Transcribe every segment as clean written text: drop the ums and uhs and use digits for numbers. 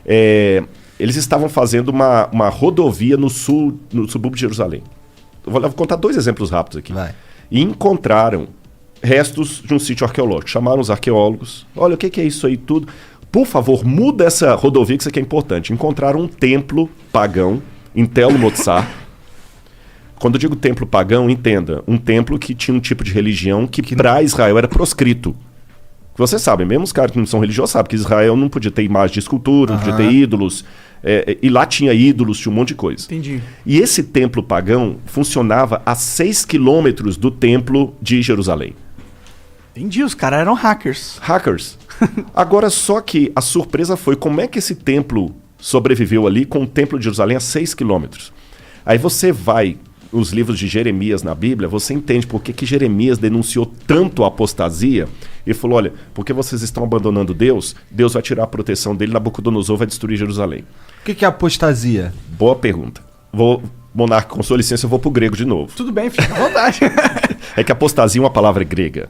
Eles estavam fazendo uma rodovia no subúrbio de Jerusalém. Eu vou contar 2 exemplos rápidos aqui. Vai. E encontraram restos de um sítio arqueológico. Chamaram os arqueólogos. Olha, o que é isso aí tudo? Por favor, muda essa rodovia, que isso aqui é importante. Encontraram um templo pagão em Tel Motsar. Quando eu digo templo pagão, entenda. Um templo que tinha um tipo de religião que para Israel era proscrito. Você sabe, mesmo os caras que não são religiosos sabem que Israel não podia ter imagem de escultura, não podia ter ídolos. E lá tinha ídolos, tinha um monte de coisa. Entendi. E esse templo pagão funcionava a 6 quilômetros do templo de Jerusalém. Entendi, os caras eram hackers. Hackers. Agora, só que a surpresa foi como é que esse templo sobreviveu ali com o templo de Jerusalém a 6 quilômetros. Aí você vai nos livros de Jeremias na Bíblia, você entende por que Jeremias denunciou tanto a apostasia. Ele falou, olha, porque vocês estão abandonando Deus, Deus vai tirar a proteção dele, Nabucodonosor vai destruir Jerusalém. O que é apostasia? Boa pergunta. Monarca, com sua licença, eu vou pro grego de novo. Tudo bem, fica à vontade. É que apostasia é uma palavra grega.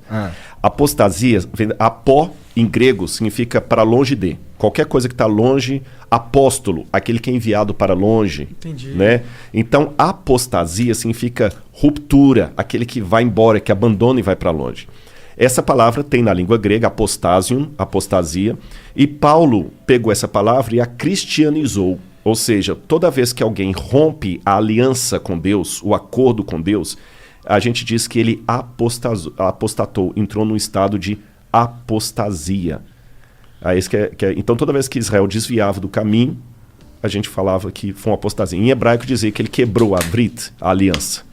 Apostasia, apó em grego significa para longe de. Qualquer coisa que está longe, apóstolo, aquele que é enviado para longe. Entendi. Né? Então, apostasia significa ruptura, aquele que vai embora, que abandona e vai para longe. Essa palavra tem na língua grega apostasium, apostasia, e Paulo pegou essa palavra e a cristianizou. Ou seja, toda vez que alguém rompe a aliança com Deus, o acordo com Deus, a gente diz que ele apostatou, entrou num estado de apostasia. Então, toda vez que Israel desviava do caminho, a gente falava que foi uma apostasia. Em hebraico dizia que ele quebrou a brit, a aliança.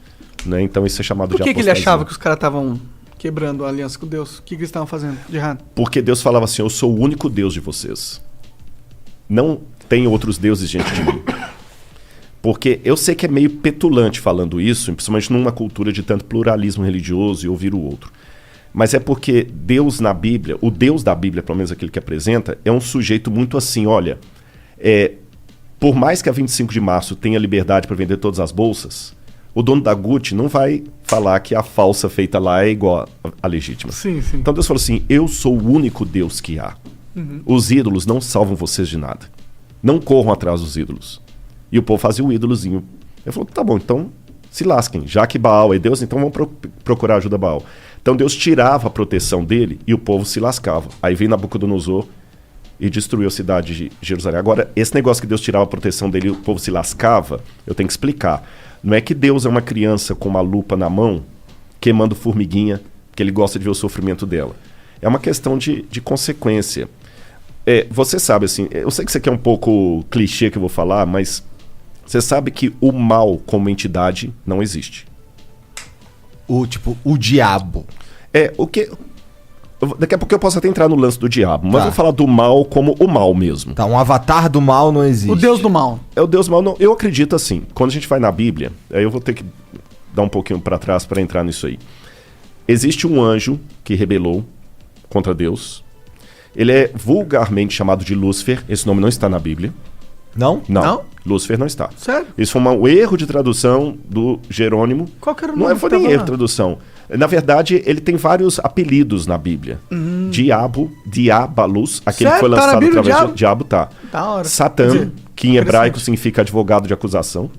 Né? Então, isso é chamado de apostasia. Por que ele achava que os caras estavam quebrando a aliança com Deus? O que eles estavam fazendo de errado? Porque Deus falava assim, eu sou o único Deus de vocês. Não tem outros deuses diante de mim. Porque eu sei que é meio petulante falando isso, principalmente numa cultura de tanto pluralismo religioso e ouvir o outro. Mas é porque Deus na Bíblia, o Deus da Bíblia, pelo menos aquele que apresenta, é um sujeito muito assim, olha, por mais que a 25 de março tenha liberdade para vender todas as bolsas, o dono da Gucci não vai falar que a falsa feita lá é igual à legítima. Sim, sim. Então Deus falou assim, eu sou o único Deus que há. Os ídolos não salvam vocês de nada. Não corram atrás dos ídolos. E o povo fazia o ídolozinho. Ele falou, tá bom, então se lasquem. Já que Baal é Deus, então vamos procurar ajuda a Baal. Então Deus tirava a proteção dele e o povo se lascava. Aí veio Nabucodonosor e destruiu a cidade de Jerusalém. Agora, esse negócio que Deus tirava a proteção dele e o povo se lascava, eu tenho que explicar. Não é que Deus é uma criança com uma lupa na mão, queimando formiguinha, que ele gosta de ver o sofrimento dela. É uma questão de consequência. Você sabe, assim, eu sei que isso aqui é um pouco clichê que eu vou falar, mas você sabe que o mal como entidade não existe. O diabo. Daqui a pouco eu posso até entrar no lance do diabo, mas vou falar do mal como o mal mesmo. Tá, um avatar do mal não existe. O Deus do mal. É o Deus do mal, não. Eu acredito assim, quando a gente vai na Bíblia, aí eu vou ter que dar um pouquinho para trás para entrar nisso aí. Existe um anjo que rebelou contra Deus. Ele é vulgarmente chamado de Lúcifer. Esse nome não está na Bíblia. Não? Não. Lúcifer não está. Sério? Isso foi um erro de tradução do Jerônimo. Qual que era o nome? Não foi nem erro de tradução. Na verdade, ele tem vários apelidos na Bíblia. Diabo, Diabalus, aquele que foi lançado através do diabo, tá. Da hora. Satã, que em hebraico significa advogado de acusação.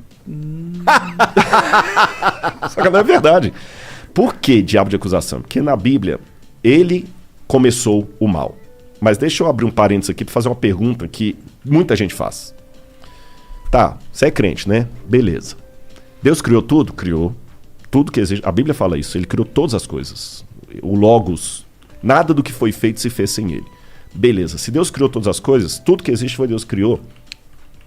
Só que não é verdade. Por que diabo de acusação? Porque na Bíblia, ele começou o mal. Mas deixa eu abrir um parênteses aqui para fazer uma pergunta que muita gente faz. Tá, você é crente, né? Beleza. Deus criou tudo? Criou. Tudo que existe. A Bíblia fala isso. Ele criou todas as coisas. O Logos. Nada do que foi feito se fez sem ele. Beleza. Se Deus criou todas as coisas, tudo que existe foi Deus que criou.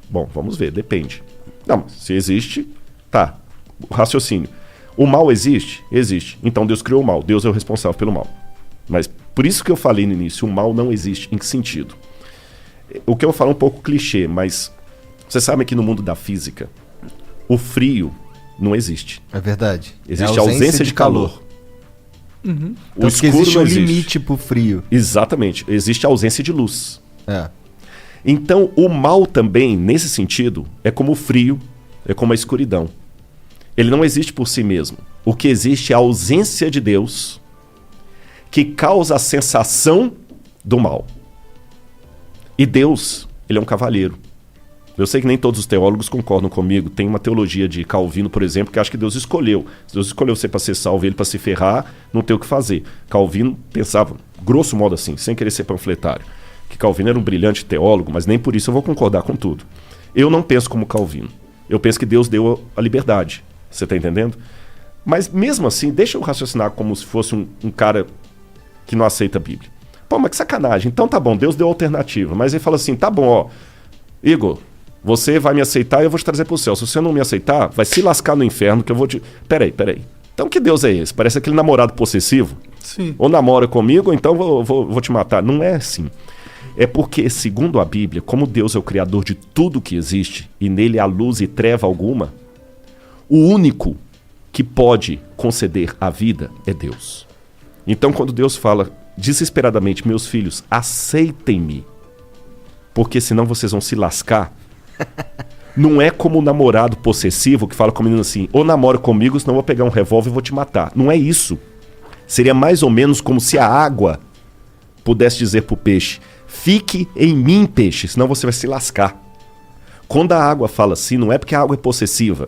Bom, vamos ver. Depende. Não, se existe, tá. Raciocínio. O mal existe? Existe. Então Deus criou o mal. Deus é o responsável pelo mal. Mas por isso que eu falei no início, o mal não existe. Em que sentido? O que eu falo é um pouco clichê, mas você sabe que no mundo da física, o frio não existe. É verdade. Existe a ausência de calor. Uhum. O escuro existe não um existe. limite pro frio. Exatamente. Existe a ausência de luz. É. Então, o mal também, nesse sentido, é como o frio, é como a escuridão. Ele não existe por si mesmo. O que existe é a ausência de Deus que causa a sensação do mal. E Deus, ele é um cavalheiro. Eu sei que nem todos os teólogos concordam comigo. Tem uma teologia de Calvino, por exemplo, que acha que Deus escolheu. Se Deus escolheu você para ser salvo e ele para se ferrar, não tem o que fazer. Calvino pensava, grosso modo assim, sem querer ser panfletário, que Calvino era um brilhante teólogo, mas nem por isso eu vou concordar com tudo. Eu não penso como Calvino. Eu penso que Deus deu a liberdade. Você está entendendo? Mas mesmo assim, deixa eu raciocinar como se fosse um cara que não aceita a Bíblia. Pô, mas que sacanagem. Então tá bom, Deus deu alternativa. Mas ele fala assim, tá bom, ó, Igor, você vai me aceitar e eu vou te trazer pro céu. Se você não me aceitar, vai se lascar no inferno que eu vou te... Peraí. Então que Deus é esse? Parece aquele namorado possessivo. Sim. Ou namora comigo, ou então vou te matar. Não é assim. É porque, segundo a Bíblia, como Deus é o criador de tudo que existe, e nele há luz e treva alguma, o único que pode conceder a vida é Deus. Então, quando Deus fala desesperadamente, meus filhos, aceitem-me, porque senão vocês vão se lascar, não é como o namorado possessivo que fala com a menina assim, ou namora comigo, senão eu vou pegar um revólver e vou te matar. Não é isso. Seria mais ou menos como se a água pudesse dizer pro peixe, fique em mim, peixe, senão você vai se lascar. Quando a água fala assim, não é porque a água é possessiva.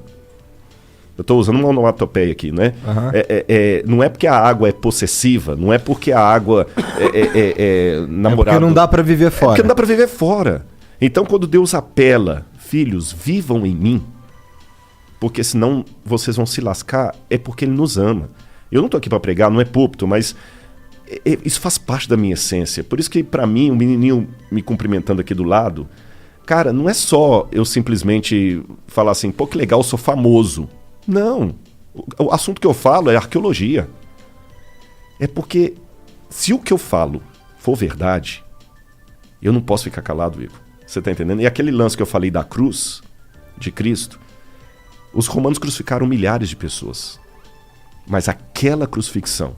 Eu estou usando uma onomatopeia aqui, né? Uhum. Não é porque a água é possessiva, não é porque a água é namorada. É porque não dá para viver fora. É porque não dá para viver fora. Então, quando Deus apela, filhos, vivam em mim, porque senão vocês vão se lascar, é porque Ele nos ama. Eu não estou aqui para pregar, não é púlpito, mas isso faz parte da minha essência. Por isso que, para mim, o menininho me cumprimentando aqui do lado, cara, não é só eu simplesmente falar assim, pô, que legal, eu sou famoso. Não. O assunto que eu falo é arqueologia. É porque se o que eu falo for verdade, eu não posso ficar calado, Igor. Você está entendendo? E aquele lance que eu falei da cruz de Cristo, os romanos crucificaram milhares de pessoas. Mas aquela crucifixão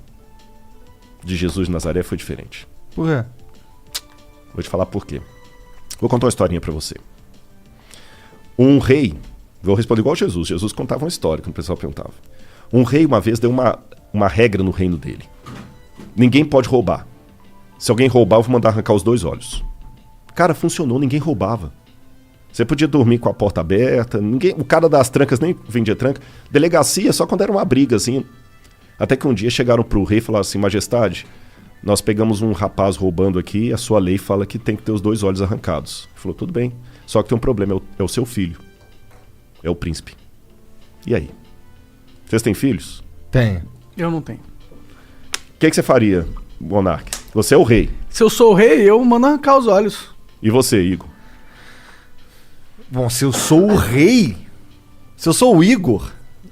de Jesus de Nazaré foi diferente. Por quê? Vou te falar por quê. Vou contar uma historinha para você. Um rei... Vou responder igual Jesus. Jesus contava uma história, quando o pessoal perguntava. Um rei, uma vez, deu uma regra no reino dele. Ninguém pode roubar. Se alguém roubar, eu vou mandar arrancar os 2 olhos. Cara, funcionou, ninguém roubava. Você podia dormir com a porta aberta, o cara das trancas nem vendia tranca. Delegacia só quando era uma briga, assim. Até que um dia chegaram pro rei e falaram assim, majestade, nós pegamos um rapaz roubando aqui, a sua lei fala que tem que ter os 2 olhos arrancados. Ele falou, tudo bem, só que tem um problema, é o seu filho. É o príncipe. E aí? Vocês têm filhos? Tenho. Eu não tenho. O que você faria, monarca? Você é o rei. Se eu sou o rei, eu mando arrancar os olhos. E você, Igor? Bom, se eu sou o rei, se eu sou o Igor,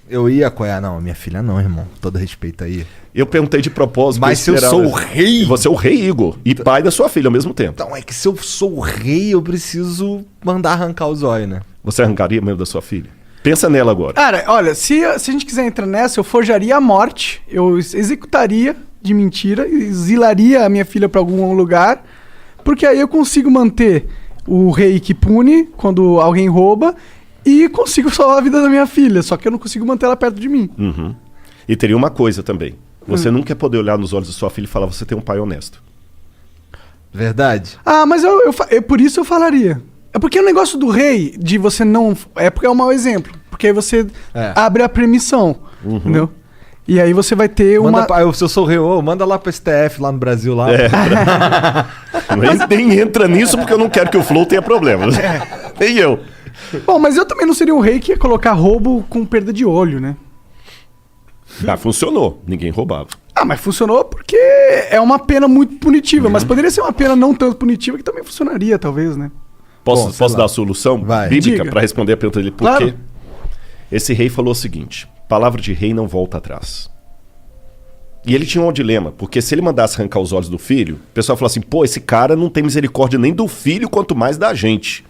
eu ia apoiar. Não, minha filha não, irmão. Todo respeito aí. Eu perguntei de propósito. Mas se eu sou o rei... Você é o rei, Igor. E pai da sua filha ao mesmo tempo. Então, é que se eu sou o rei, eu preciso mandar arrancar os olhos, né? Você arrancaria mesmo da sua filha? Pensa nela agora. Cara, olha, se a gente quiser entrar nessa, eu forjaria a morte, eu executaria de mentira, exilaria a minha filha pra algum lugar, porque aí eu consigo manter o rei que pune quando alguém rouba e consigo salvar a vida da minha filha, só que eu não consigo manter ela perto de mim. Uhum. E teria uma coisa também. Você nunca ia poder olhar nos olhos da sua filha e falar, você tem um pai honesto. Verdade. Ah, mas por isso eu falaria. É porque o negócio do rei, de você não... É porque é um mau exemplo. Porque aí você abre a permissão, entendeu? E aí você vai ter Se eu sou o rei, manda lá pro STF, lá no Brasil, lá. Nem entra nisso porque eu não quero que o Flow tenha problemas. Nem eu. Bom, mas eu também não seria um rei que ia colocar roubo com perda de olho, né? Ah, funcionou. Ninguém roubava. Ah, mas funcionou porque é uma pena muito punitiva. Mas poderia ser uma pena não tanto punitiva que também funcionaria, talvez, né? Posso dar a solução bíblica para responder a pergunta dele? Por Claro. quê? Esse rei falou o seguinte, palavra de rei não volta atrás. E ele tinha um dilema, porque se ele mandasse arrancar os olhos do filho, o pessoal falou assim, pô, esse cara não tem misericórdia nem do filho, quanto mais da gente.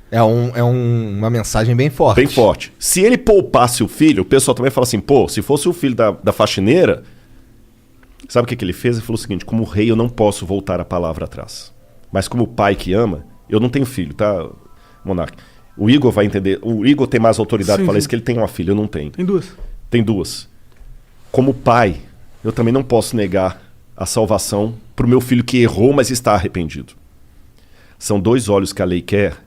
É uma mensagem bem forte. Bem forte. Se ele poupasse o filho, o pessoal também fala assim, pô, se fosse o filho da faxineira, sabe o que ele fez? Ele falou o seguinte, como rei eu não posso voltar a palavra atrás. Mas como pai que ama, eu não tenho filho, tá, monarca? O Igor vai entender, o Igor tem mais autoridade para falar isso, que ele tem uma filha, eu não tenho. Tem 2. Tem 2. Como pai, eu também não posso negar a salvação pro meu filho que errou, mas está arrependido. São 2 óleos que a lei quer